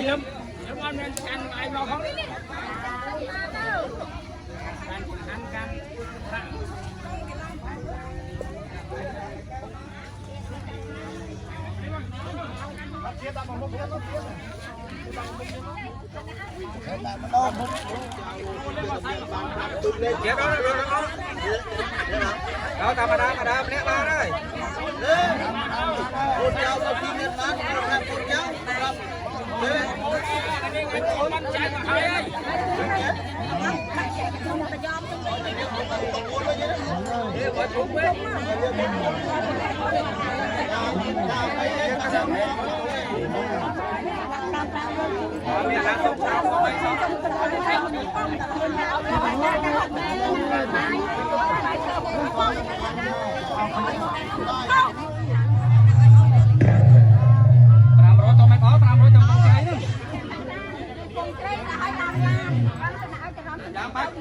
Lâm ăn ai nó không ăn đó tao mà đá nét ba đây con cháu có khi nhận bán con cháu con trai mà hay ơi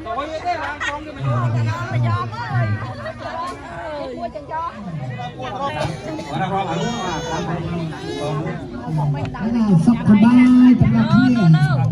tối thế đang con cái mình giòm ơi mua chân chó sắp sบายสำหรับที่